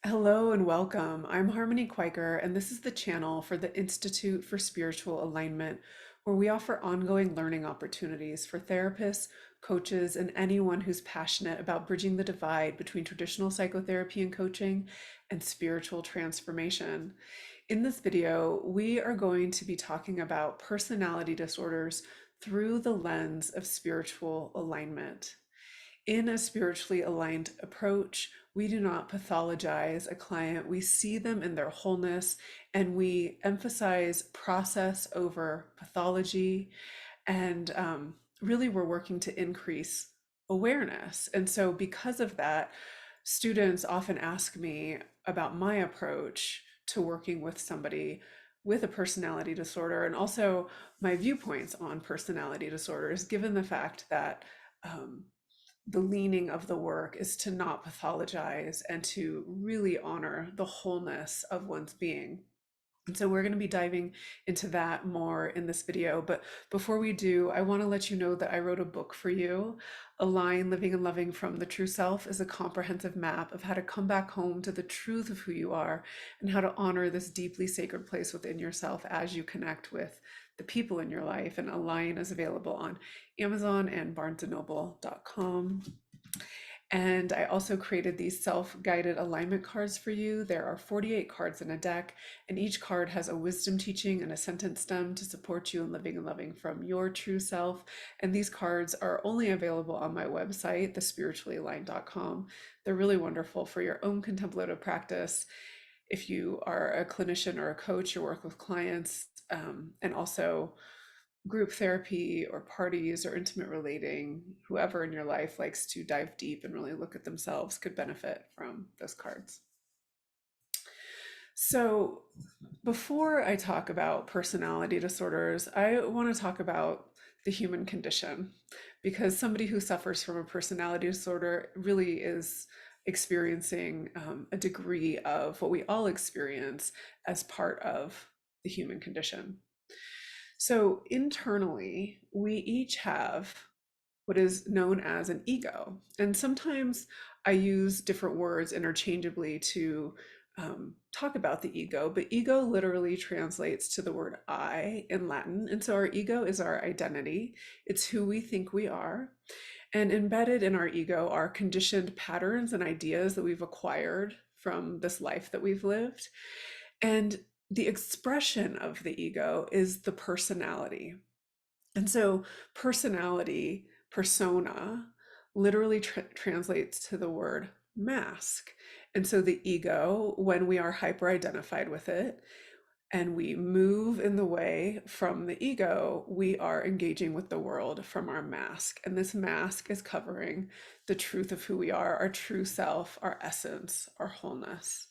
Hello and welcome. I'm Harmony Kwiker, and this is the channel for the Institute for Spiritual Alignment, where we offer ongoing learning opportunities for therapists, coaches, and anyone who's passionate about bridging the divide between traditional psychotherapy and coaching and spiritual transformation. In this video, we are going to be talking about personality disorders through the lens of spiritual alignment. In a spiritually aligned approach, we do not pathologize a client. We see them in their wholeness and we emphasize process over pathology. And really, we're working to increase awareness. And so, because of that, students often ask me about my approach to working with somebody with a personality disorder and also my viewpoints on personality disorders, given the fact that. Um, the leaning of the work is to not pathologize and to really honor the wholeness of one's being. And so we're going to be diving into that more in this video. But before we do, I want to let you know that I wrote a book for you. Align Living and Loving from the True Self is a comprehensive map of how to come back home to the truth of who you are and how to honor this deeply sacred place within yourself as you connect with the people in your life. And Align is available on Amazon and barnesandnoble.com. And I also created these self-guided alignment cards for you. There are 48 cards in a deck, and each card has a wisdom teaching and a sentence stem to support you in living and loving from your true self. And these cards are only available on my website, thespirituallyaligned.com. They're really wonderful for your own contemplative practice. If you are a clinician or a coach or work with clients, and also group therapy or parties or intimate relating, whoever in your life likes to dive deep and really look at themselves could benefit from those cards. So, before I talk about personality disorders, I want to talk about the human condition because somebody who suffers from a personality disorder really is experiencing a degree of what we all experience as part of the human condition. So internally, we each have what is known as an ego. And sometimes I use different words interchangeably to talk about the ego, but ego literally translates to the word I in Latin. And so our ego is our identity, it's who we think we are. And embedded in our ego are conditioned patterns and ideas that we've acquired from this life that we've lived. And the expression of the ego is the personality. And so, personality, persona, literally translates to the word mask. And so, the ego, when we are hyper identified with it and we move in the way from the ego, we are engaging with the world from our mask. And this mask is covering the truth of who we are, our true self, our essence, our wholeness.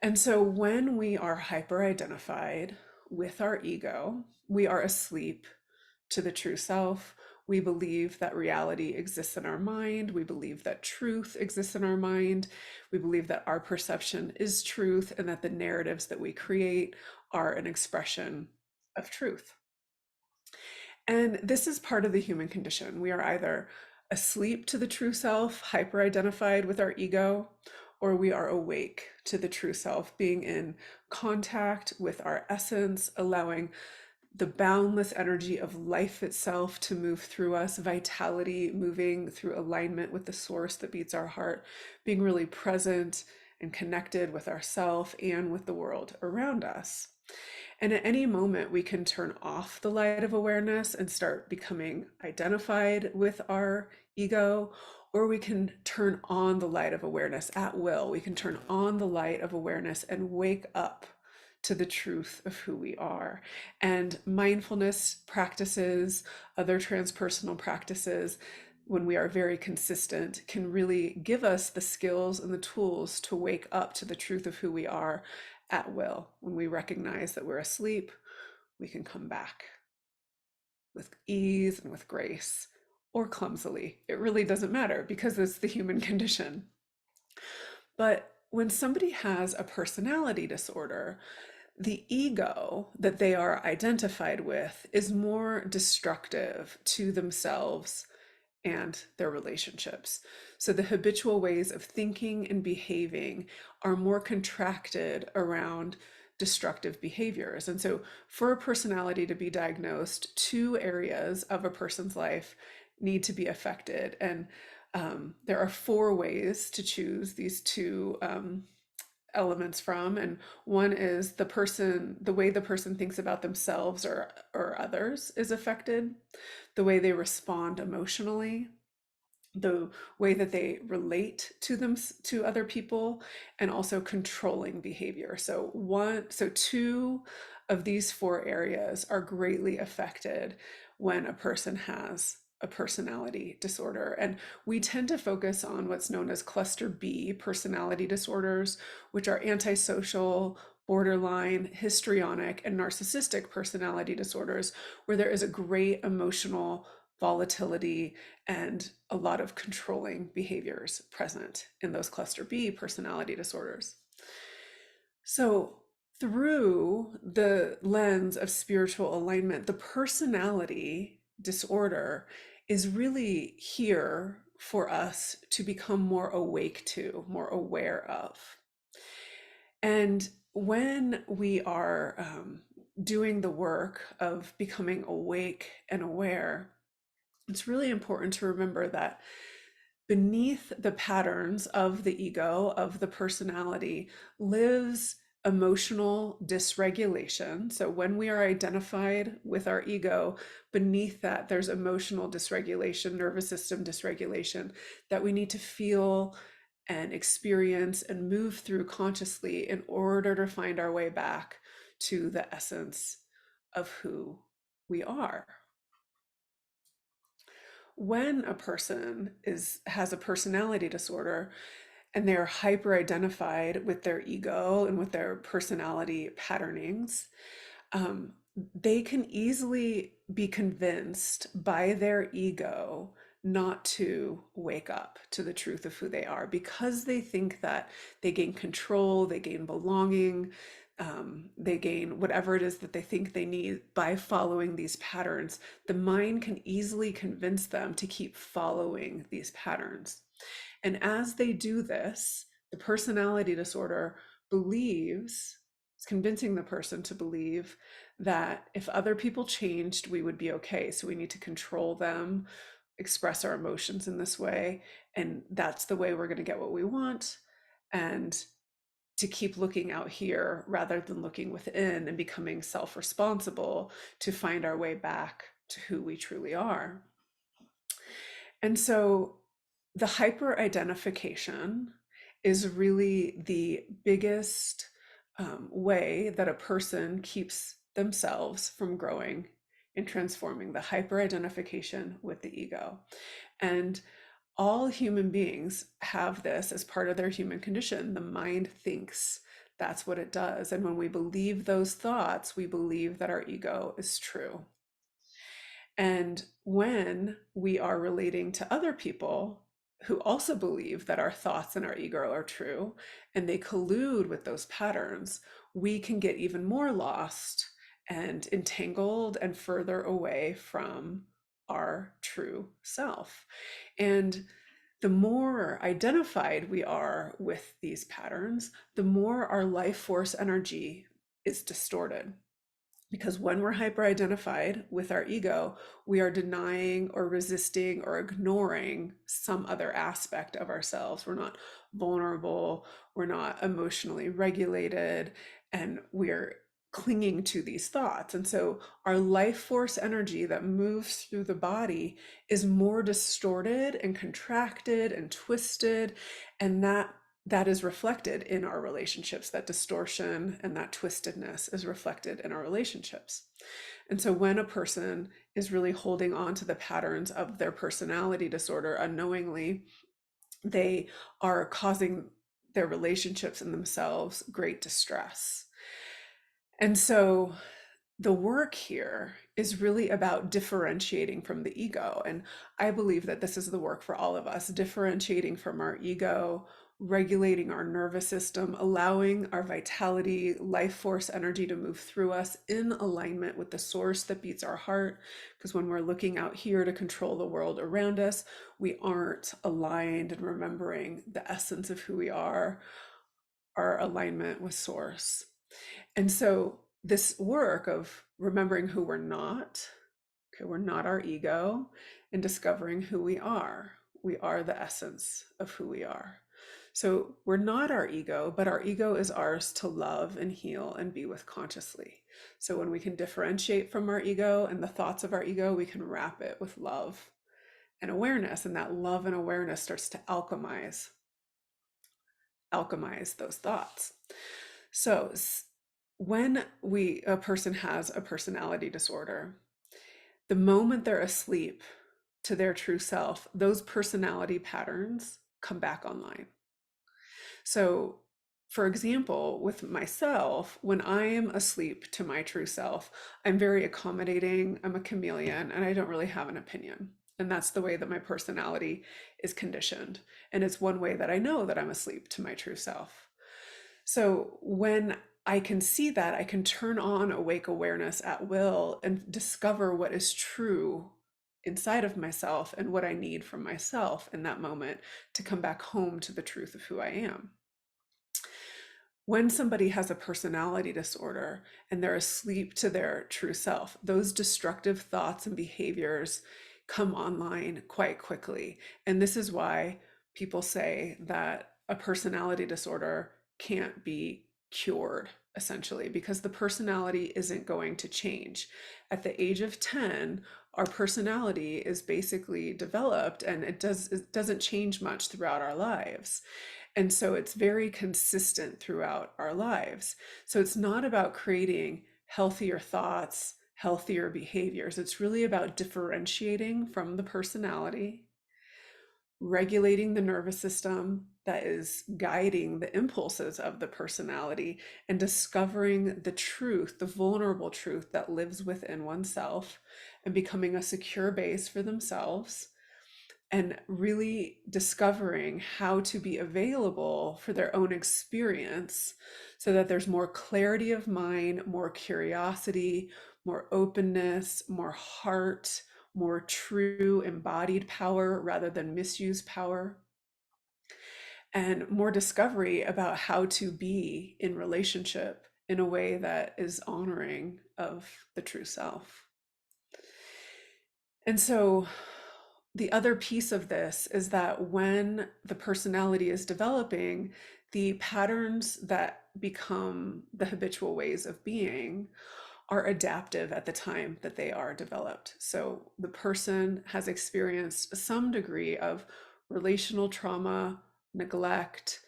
And so when we are hyper identified with our ego, we are asleep to the true self. We believe that reality exists in our mind. We believe that truth exists in our mind. We believe that our perception is truth and that the narratives that we create are an expression of truth. And this is part of the human condition. We are either asleep to the true self, hyper identified with our ego, or we are awake to the true self, being in contact with our essence, allowing the boundless energy of life itself to move through us, vitality moving through alignment with the source that beats our heart, being really present and connected with ourself and with the world around us. And at any moment, we can turn off the light of awareness and start becoming identified with our ego, or we can turn on the light of awareness at will. We can turn on the light of awareness and wake up to the truth of who we are. And mindfulness practices, other transpersonal practices, when we are very consistent, can really give us the skills and the tools to wake up to the truth of who we are at will. When we recognize that we're asleep, we can come back with ease and with grace, or clumsily. It really doesn't matter because it's the human condition. But when somebody has a personality disorder, the ego that they are identified with is more destructive to themselves and their relationships. So the habitual ways of thinking and behaving are more contracted around destructive behaviors. And so for a personality to be diagnosed, two areas of a person's life need to be affected. And there are four ways to choose these two elements from. And one is the way the person thinks about themselves or others is affected, the way they respond emotionally, the way that they relate to them to other people, and also controlling behavior. So two of these four areas are greatly affected when a person has a personality disorder. And we tend to focus on what's known as cluster B personality disorders, which are antisocial, borderline, histrionic, and narcissistic personality disorders, where there is a great emotional volatility and a lot of controlling behaviors present in those cluster B personality disorders. So, through the lens of spiritual alignment, the personality disorder is really here for us to become more awake to, more aware of. And when we are doing the work of becoming awake and aware, it's really important to remember that beneath the patterns of the ego, of the personality, lives emotional dysregulation. So when we are identified with our ego, beneath that, there's emotional dysregulation, nervous system dysregulation that we need to feel and experience and move through consciously in order to find our way back to the essence of who we are. When a person has a personality disorder and they're hyper identified with their ego and with their personality patternings, they can easily be convinced by their ego not to wake up to the truth of who they are because they think that they gain control, they gain belonging, they gain whatever it is that they think they need by following these patterns. The mind can easily convince them to keep following these patterns. And as they do this, the personality disorder believes, it's convincing the person to believe that if other people changed, we would be okay. So we need to control them, express our emotions in this way. And that's the way we're going to get what we want. And to keep looking out here rather than looking within and becoming self responsible to find our way back to who we truly are. And so the hyper identification is really the biggest way that a person keeps themselves from growing and transforming, the hyper identification with the ego. And all human beings have this as part of their human condition. The mind thinks that's what it does. And when we believe those thoughts, we believe that our ego is true. And when we are relating to other people who also believe that our thoughts and our ego are true, and they collude with those patterns, we can get even more lost and entangled and further away from our true self. And the more identified we are with these patterns, the more our life force energy is distorted. Because when we're hyper identified with our ego, we are denying or resisting or ignoring some other aspect of ourselves. We're not vulnerable, we're not emotionally regulated, and we're clinging to these thoughts. And so our life force energy that moves through the body is more distorted and contracted and twisted, and that is reflected in our relationships. That distortion and that twistedness is reflected in our relationships. And so when a person is really holding on to the patterns of their personality disorder unknowingly, they are causing their relationships and themselves great distress. And so the work here is really about differentiating from the ego. And I believe that this is the work for all of us, differentiating from our ego regulating our nervous system, allowing our vitality, life force energy to move through us in alignment with the source that beats our heart. Because when we're looking out here to control the world around us, we aren't aligned and remembering the essence of who we are, our alignment with source. And so, this work of remembering who we're not, okay, we're not our ego, and discovering who we are. We are the essence of who we are. So we're not our ego, but our ego is ours to love and heal and be with consciously. So when we can differentiate from our ego and the thoughts of our ego, we can wrap it with love and awareness. And that love and awareness starts to alchemize those thoughts. So when a person has a personality disorder, the moment they're asleep to their true self, those personality patterns come back online. So, for example, with myself, when I am asleep to my true self, I'm very accommodating, I'm a chameleon, and I don't really have an opinion. And that's the way that my personality is conditioned. And it's one way that I know that I'm asleep to my true self. So when I can see that, I can turn on awake awareness at will and discover what is true inside of myself and what I need from myself in that moment to come back home to the truth of who I am. When somebody has a personality disorder and they're asleep to their true self, those destructive thoughts and behaviors come online quite quickly. And this is why people say that a personality disorder can't be cured, essentially, because the personality isn't going to change. At the age of 10, our personality is basically developed and it doesn't change much throughout our lives. And so it's very consistent throughout our lives. So it's not about creating healthier thoughts, healthier behaviors. It's really about differentiating from the personality, regulating the nervous system that is guiding the impulses of the personality, and discovering the truth, the vulnerable truth that lives within oneself, and becoming a secure base for themselves, and really discovering how to be available for their own experience so that there's more clarity of mind, more curiosity, more openness, more heart, more true embodied power rather than misused power, and more discovery about how to be in relationship in a way that is honoring of the true self. And so the other piece of this is that when the personality is developing, the patterns that become the habitual ways of being are adaptive at the time that they are developed. So the person has experienced some degree of relational trauma, neglect,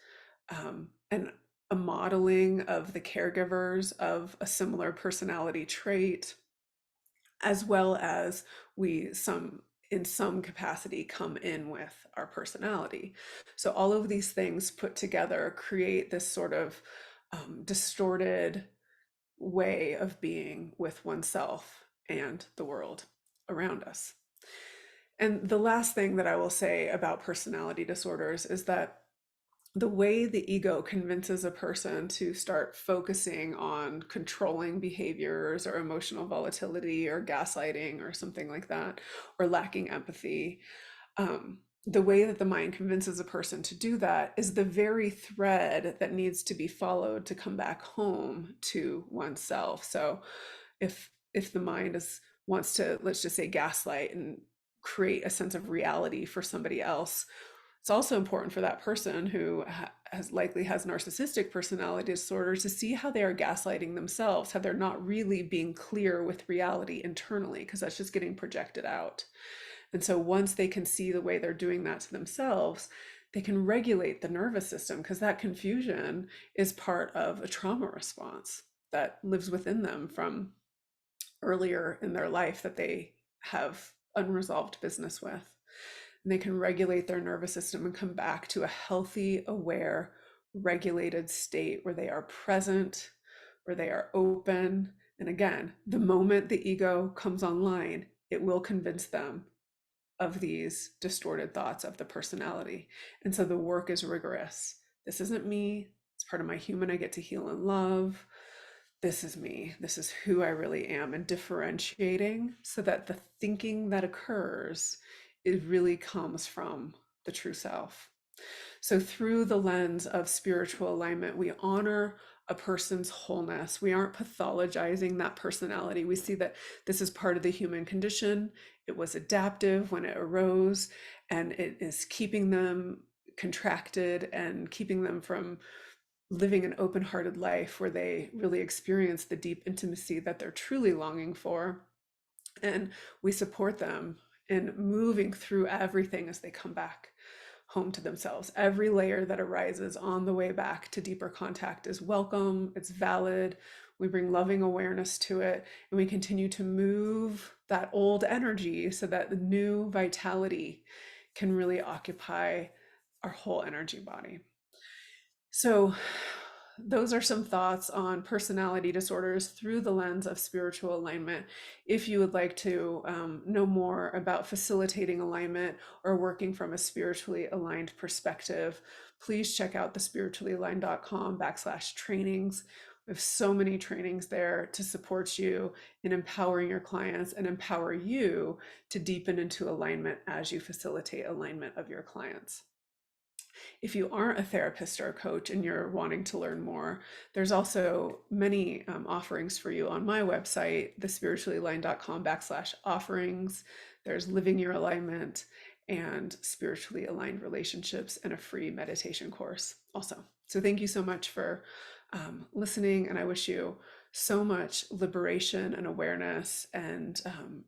and a modeling of the caregivers of a similar personality trait, as well as we some in some capacity come in with our personality. So all of these things put together create this sort of distorted way of being with oneself and the world around us. And the last thing that I will say about personality disorders is that the way the ego convinces a person to start focusing on controlling behaviors or emotional volatility or gaslighting or something like that, or lacking empathy, the way that the mind convinces a person to do that is the very thread that needs to be followed to come back home to oneself. So if the mind wants to, let's just say, gaslight and create a sense of reality for somebody else, it's also important for that person who has narcissistic personality disorder to see how they are gaslighting themselves, how they're not really being clear with reality internally, because that's just getting projected out. And so once they can see the way they're doing that to themselves, they can regulate the nervous system, because that confusion is part of a trauma response that lives within them from earlier in their life that they have unresolved business with. And they can regulate their nervous system and come back to a healthy, aware, regulated state where they are present, where they are open. And again, the moment the ego comes online, it will convince them of these distorted thoughts of the personality. And so the work is rigorous. This isn't me. It's part of my human I get to heal and love. This is me. This is who I really am, and differentiating so that the thinking that occurs, it really comes from the true self. So, through the lens of spiritual alignment, we honor a person's wholeness. We aren't pathologizing that personality. We see that this is part of the human condition. It was adaptive when it arose, and it is keeping them contracted and keeping them from living an open hearted life where they really experience the deep intimacy that they're truly longing for. And we support them in moving through everything as they come back home to themselves. Every layer that arises on the way back to deeper contact is welcome, it's valid. We bring loving awareness to it, and we continue to move that old energy so that the new vitality can really occupy our whole energy body. So, those are some thoughts on personality disorders through the lens of spiritual alignment. If you would like to know more about facilitating alignment or working from a spiritually aligned perspective, please check out the spirituallyaligned.com/trainings. We have so many trainings there to support you in empowering your clients and empower you to deepen into alignment as you facilitate alignment of your clients. If you aren't a therapist or a coach and you're wanting to learn more, there's also many offerings for you on my website, thespirituallyaligned.com/offerings. There's living your alignment and spiritually aligned relationships and a free meditation course also. So thank you so much for listening, and I wish you so much liberation and awareness and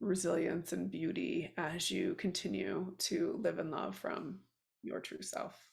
resilience and beauty as you continue to live and love from your true self.